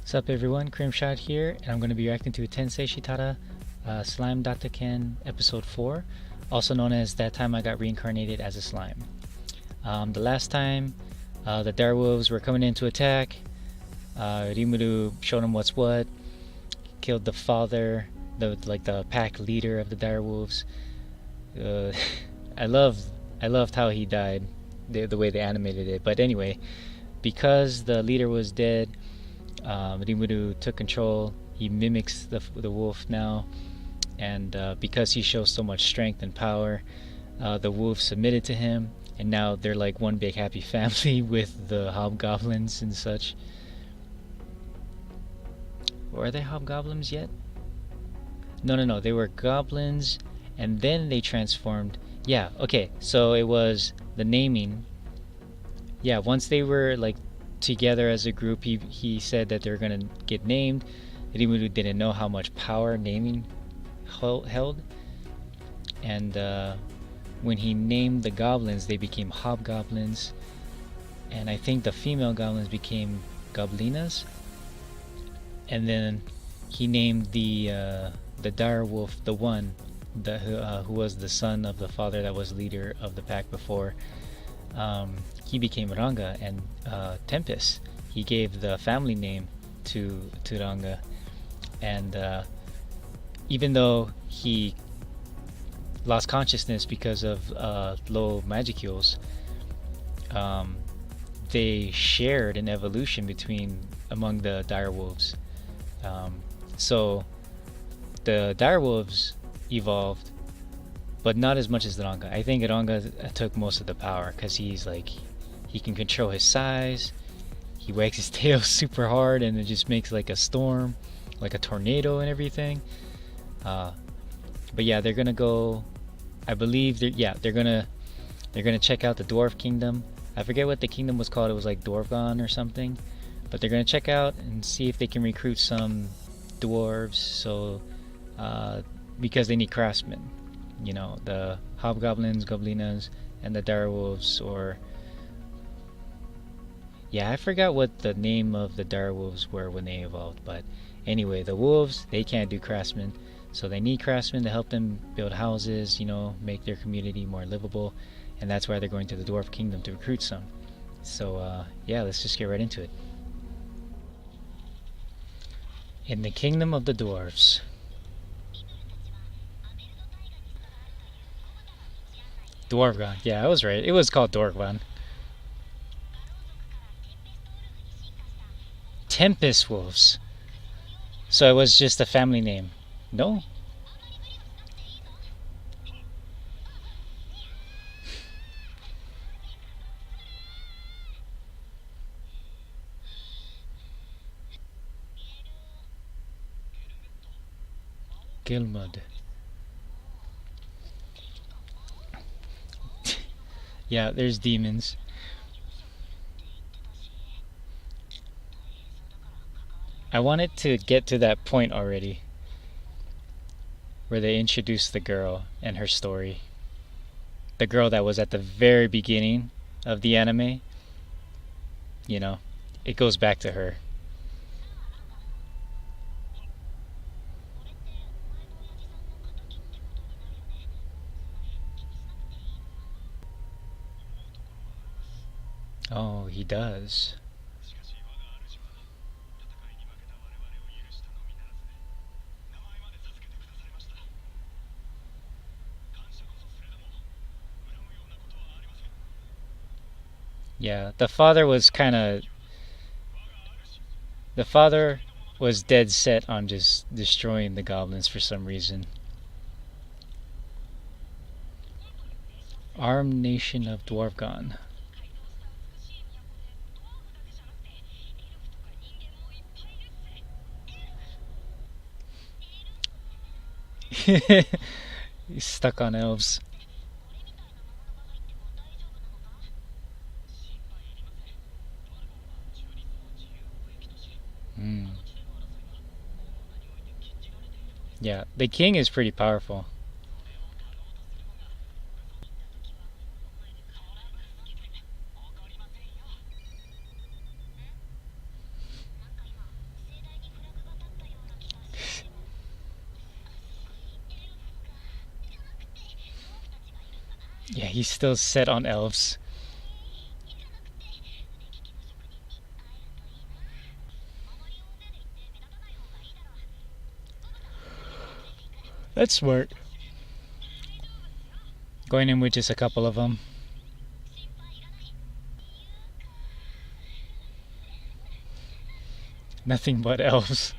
What's up everyone, Crimshot here, and I'm going to be reacting to Tensei Shitara Slime Datta episode 4, also known as That Time I Got Reincarnated as a Slime. The last time the direwolves were coming in to attack, Rimuru showed them what's what, killed the father, the pack leader of the direwolves. I loved how he died, the way they animated it, but anyway, because the leader was dead, Rimuru took control. He mimics the wolf now, and because he shows so much strength and power, the wolf submitted to him, and now they're like one big happy family with the hobgoblins and such. Or are they hobgoblins yet? No, they were goblins, and then they transformed. Yeah, okay, so it was the naming. Yeah, once they were like together as a group, he said that they're gonna get named. Rimuru didn't know how much power naming held, and when he named the goblins, they became hobgoblins, and I think the female goblins became goblinas. And then he named the dire wolf, the one who was the son of the father that was leader of the pack before. He became Ranga, and Tempest, he gave the family name to Ranga, and even though he lost consciousness because of low magicules, they shared an evolution among the direwolves. So the direwolves evolved, but not as much as the Ranga. I think Ranga took most of the power because he can control his size. He wags his tail super hard, and it just makes like a storm, like a tornado and everything. But yeah, they're gonna go. I believe they're gonna check out the Dwarf Kingdom. I forget what the kingdom was called. It was like Dwarfgon or something. But they're gonna check out and see if they can recruit some dwarves. So because they need craftsmen, you know, the hobgoblins, goblinas, and the direwolves. Or yeah, I forgot what the name of the direwolves were when they evolved, but anyway, the wolves, they can't do craftsmen, so they need craftsmen to help them build houses, you know, make their community more livable, and that's why they're going to the Dwarf Kingdom to recruit some. So yeah, let's just get right into it. In the Kingdom of the Dwarves. Dwarfgon, yeah, I was right. It was called Dwarfgon. Tempest Wolves. So it was just a family name. No? Gilmud. Yeah, there's demons. I wanted to get to that point already, where they introduced the girl and her story. The girl that was at the very beginning of the anime. You know, it goes back to her. Oh, he does. Yeah, the father was dead set on just destroying the goblins for some reason. Armed nation of Dwarfgon. He's stuck on elves. Mm. Yeah, the king is pretty powerful. Yeah, he's still set on elves. That's smart. Going in with just a couple of them. Nothing but elves.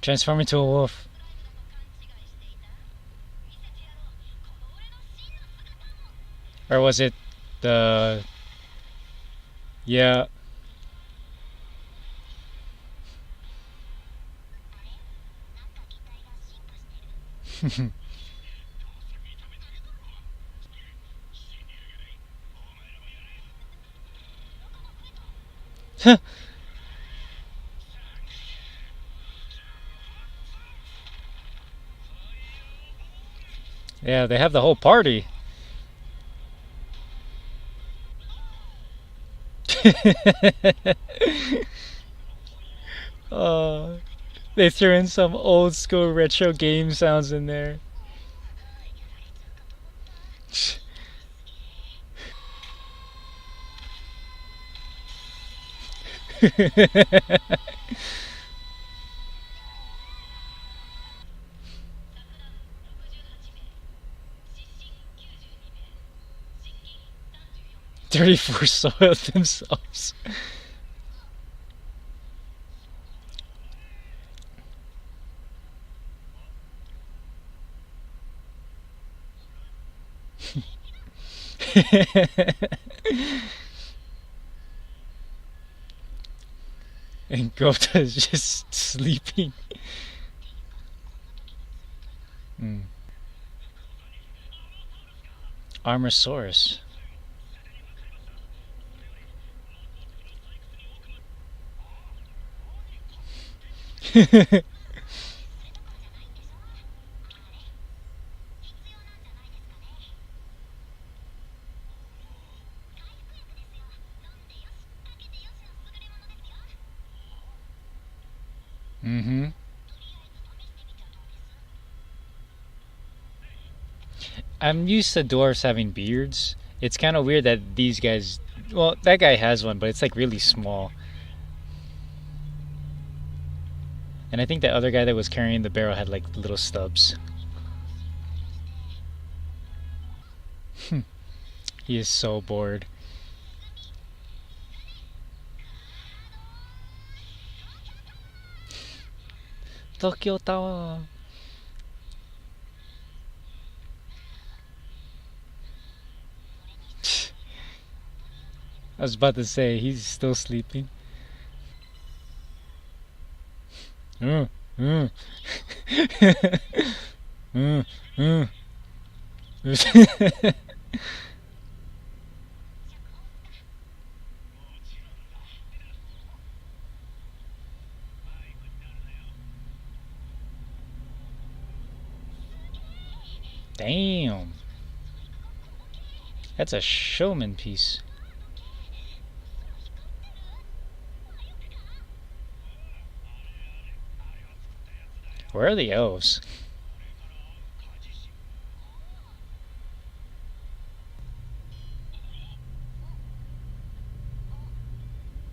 Transform into a wolf. Or was it the... Yeah. Yeah, they have the whole party. Oh, they threw in some old school retro game sounds in there. Thirty-four soiled themselves. And Gota is just sleeping. Mm. Armosaurus. Mm-hmm. I'm used to dwarves having beards. It's kind of weird that these guys. Well, that guy has one, but it's like really small. And I think the other guy that was carrying the barrel had like little stubs. He is so bored. Tokyo Tower. I was about to say he's still sleeping. Mm, mm. Mm, mm. Damn. That's a showman piece. Where are the elves?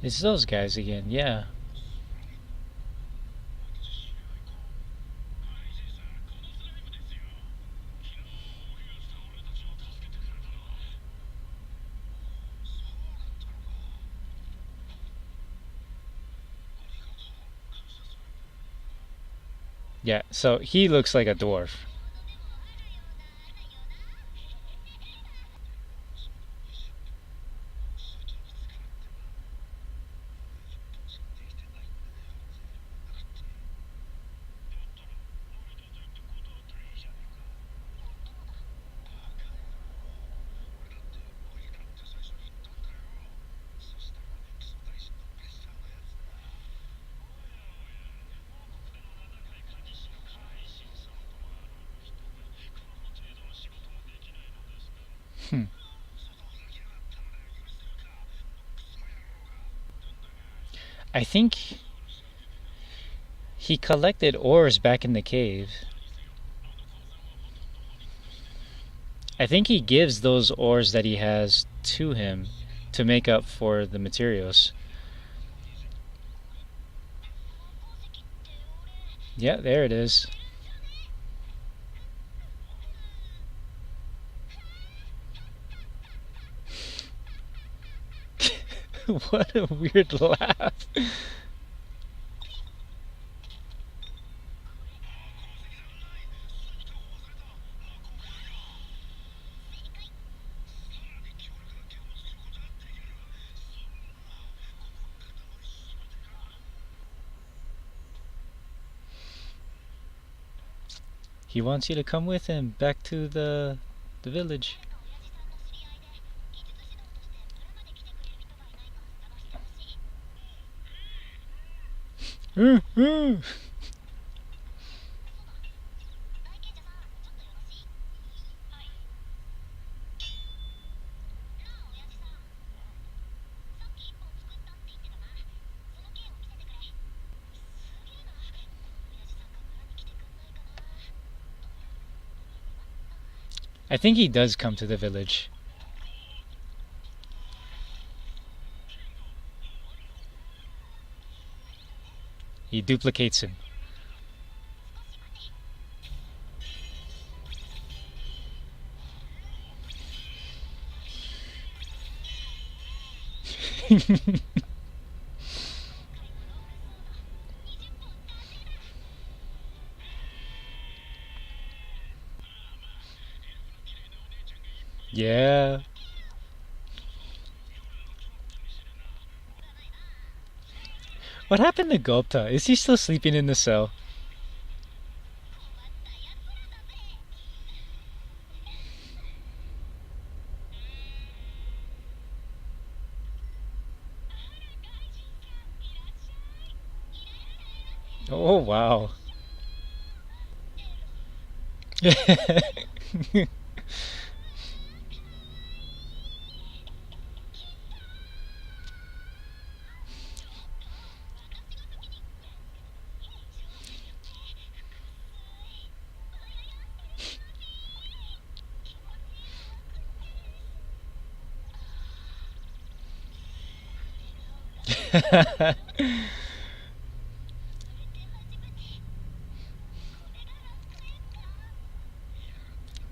It's those guys again, yeah. Yeah, so he looks like a dwarf. Hmm. I think he collected ores back in the cave. I think he gives those ores that he has to him to make up for the materials. Yeah, there it is. What a weird laugh. He wants you to come with him back to the village. I think he does come to the village. He duplicates him. Yeah. What happened to Gupta? Is he still sleeping in the cell? Oh, wow.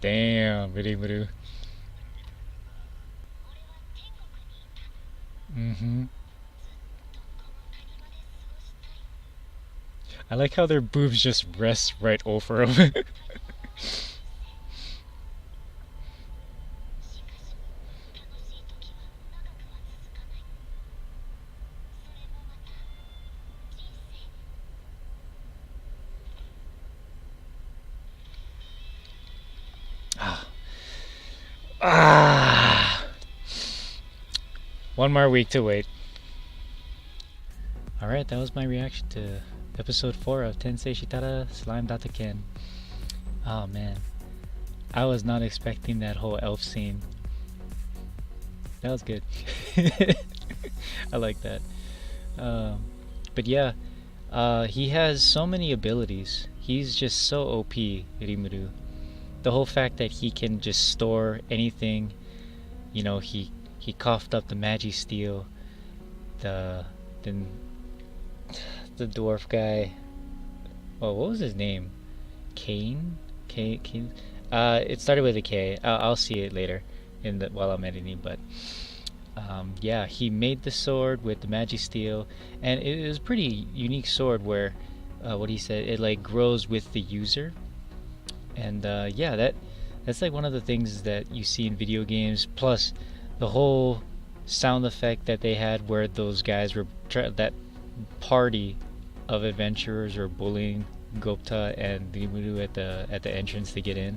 Damn, Rimuru. Mm-hmm. I like how their boobs just rest right over them. Ah. Ah. One more week to wait. Alright, that was my reaction to episode 4 of Tensei Shitara Slime Datta Ken. Oh man. I was not expecting that whole elf scene. That was good. I like that. But yeah, he has so many abilities. He's just so OP, Rimuru. The whole fact that he can just store anything, you know, he coughed up the magi steel, the the dwarf guy. Oh, what was his name? Kane? Kane? It started with a K. I'll see it later while I'm editing, but yeah, he made the sword with the magi steel, and it was a pretty unique sword where what he said, it like grows with the user. And yeah, that's like one of the things that you see in video games. Plus, the whole sound effect that they had, where those guys were that party of adventurers were bullying Gupta and Rimuru at the entrance to get in.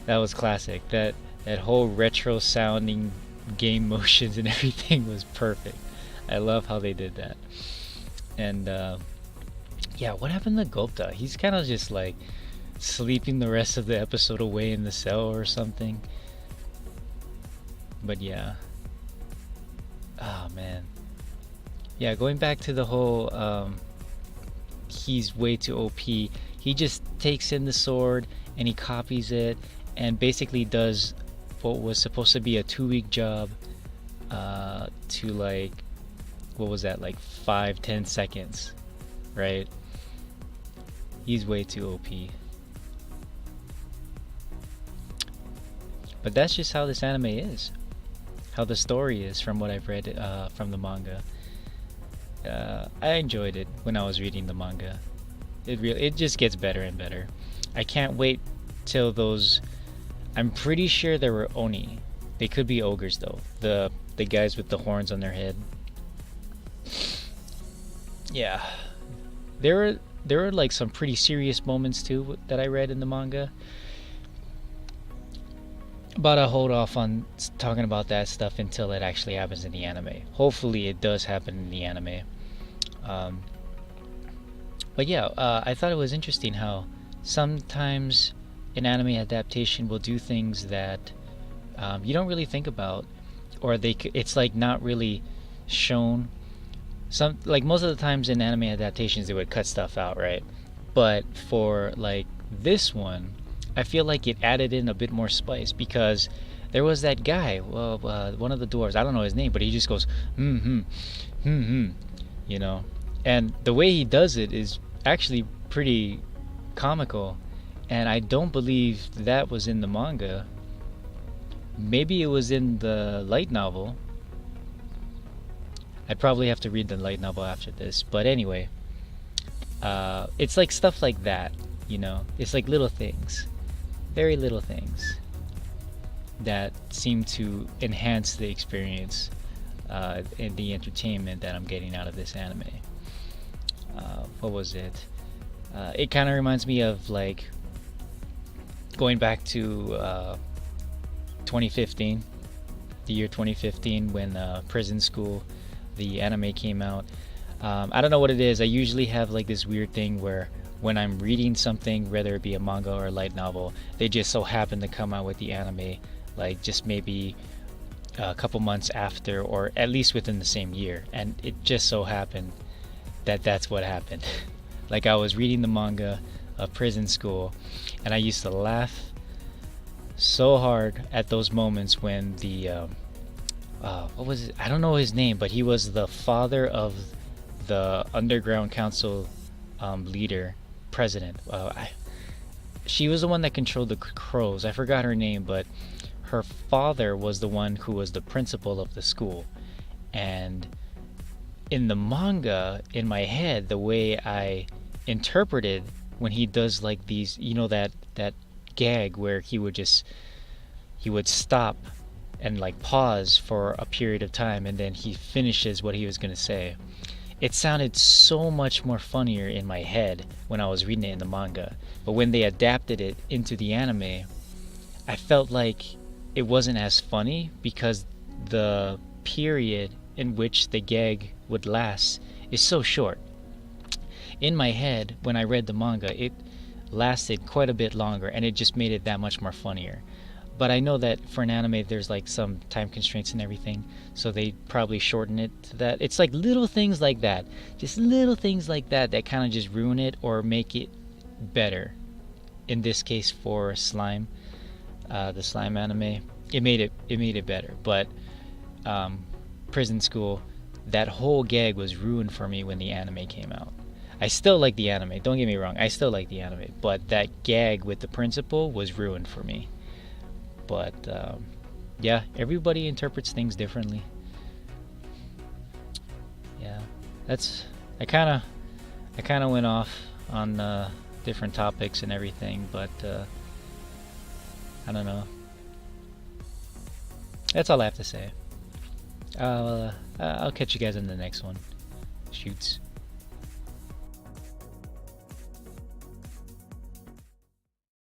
That was classic. That whole retro sounding game motions and everything was perfect. I love how they did that. And yeah, what happened to Gupta? He's kind of just like sleeping the rest of the episode away in the cell or something. But yeah. Oh man. Yeah, going back to the whole he's way too OP. He just takes in the sword and he copies it and basically does what was supposed to be a 2-week job to like, what was that, like 5-10 seconds, right? He's way too OP. But that's just how this anime is, how the story is from what I've read from the manga. I enjoyed it when I was reading the manga. It just gets better and better. I can't wait till those. I'm pretty sure there were oni. They could be ogres though. The guys with the horns on their head. Yeah, there were like some pretty serious moments too that I read in the manga. But I'll hold off on talking about that stuff until it actually happens in the anime. Hopefully it does happen in the anime. But yeah, I thought it was interesting how sometimes an anime adaptation will do things that you don't really think about, or it's like not really shown. Like most of the times in anime adaptations they would cut stuff out, right? But for like this one, I feel like it added in a bit more spice because there was that guy, one of the dwarves, I don't know his name, but he just goes, you know, and the way he does it is actually pretty comical, and I don't believe that was in the manga. Maybe it was in the light novel. I'd probably have to read the light novel after this, but anyway, it's like stuff like that, you know, it's like little things, very little things that seem to enhance the experience and the entertainment that I'm getting out of this anime. What was it? It kind of reminds me of like going back to 2015, the year 2015 when Prison School, the anime came out. I don't know what it is. I usually have like this weird thing where when I'm reading something, whether it be a manga or a light novel, they just so happen to come out with the anime like just maybe a couple months after, or at least within the same year, and it just so happened that that's what happened. Like I was reading the manga of Prison School, and I used to laugh so hard at those moments when the what was it? I don't know his name, but he was the father of the underground council president. She was the one that controlled the crows. I forgot her name, but her father was the one who was the principal of the school. And in the manga, in my head, the way I interpreted when he does like these, you know, that gag where he would stop and like pause for a period of time and then he finishes what he was going to say. It sounded so much more funnier in my head when I was reading it in the manga. But when they adapted it into the anime, I felt like it wasn't as funny because the period in which the gag would last is so short. In my head, when I read the manga, it lasted quite a bit longer and it just made it that much more funnier. But I know that for an anime there's like some time constraints and everything, so they probably shorten it to that. It's like little things like that, just little things like that that kind of just ruin it or make it better. In this case for Slime, the Slime anime, it made it better. But Prison School, that whole gag was ruined for me when the anime came out. I still like the anime, don't get me wrong, I still like the anime, but that gag with the principal was ruined for me. But yeah, everybody interprets things differently. Yeah, I kind of went off on different topics and everything, but I don't know. That's all I have to say. I'll catch you guys in the next one. Shoots.